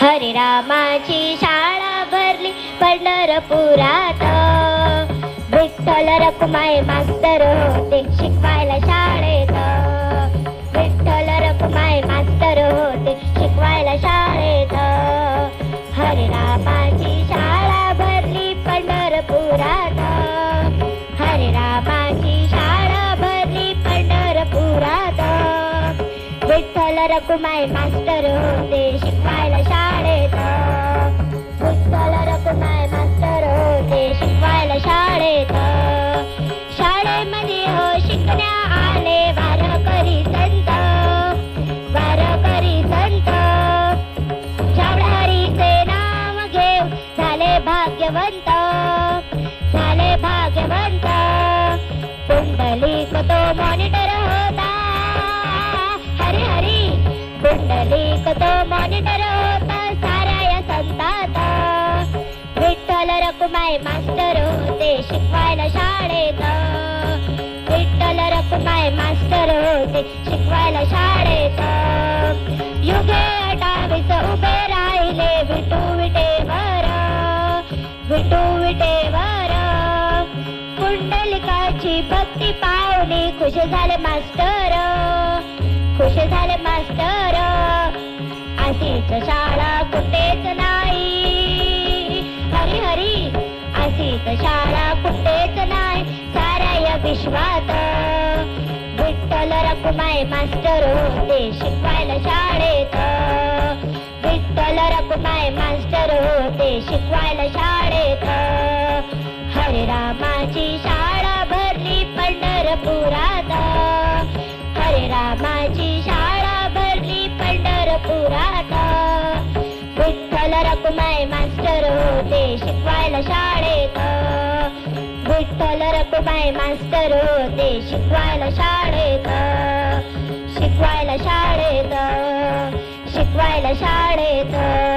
हरे रामाची शाळा भरली पंढरपुरात. विठ्ठल रखुमाई मास्तर होते शिकवायला शाळेत. विठ्ठल रखुमाई मास्तर होते शिकवायला शाळेत. हरे रामाची शाळा भरली पंढरपुरात. हरे रामाची शाळा भरली पंढरपुरात. विठ्ठल रखुमाई मास्तर होते शिकवायला शाळेत. विठ्ठल रखुमाई मास्तर होते शिकवायला शाळेत. शाळेमध्ये हो शिकण्या आले वारकरी संत. वारकरी संत हरीचे नाव घेऊ झाले भाग्यवंत. झाले भाग्यवंत. पुंडलिक तो मॉनिटर होता. हरी हरी पुंडलिक तो मॉनिटर होता साऱ्या या संतात. विठ्ठल रखुमाई मास्टर होते शिकवायला शाळेत. विठ्ठल रखुमाई मास्टर होते शिकवायला शाळेत. युगे 28 उभे राहिले विटू विटेवर. विटू विटेवर. पुंडलिकाची भक्ती पावली खुश झाले मास्टर. खुश झाले मास्टर. अशीच शाळा कुठेच नाही. हरी हरी अशीच शाळा कुठेच नाही साऱ्या या विश्वात. विठ्ठल रखुमाई मास्टर होते शिकवायला शाळेत. विठ्ठल रखुमाई मास्टर होते शिकवायला शाळेत. हरे रामाची शाळा भरली पंढरपुरात. हरे रामाची शाळा भरली पंढरपुरात. विठ्ठल रखुमाई मास्टर होते शिकवायला शाळेत. विठ्ठल रखुमाई मास्टर होते शिकवायला शाळेत. शिकवायला शाळेत. शिकवायला शाळेत.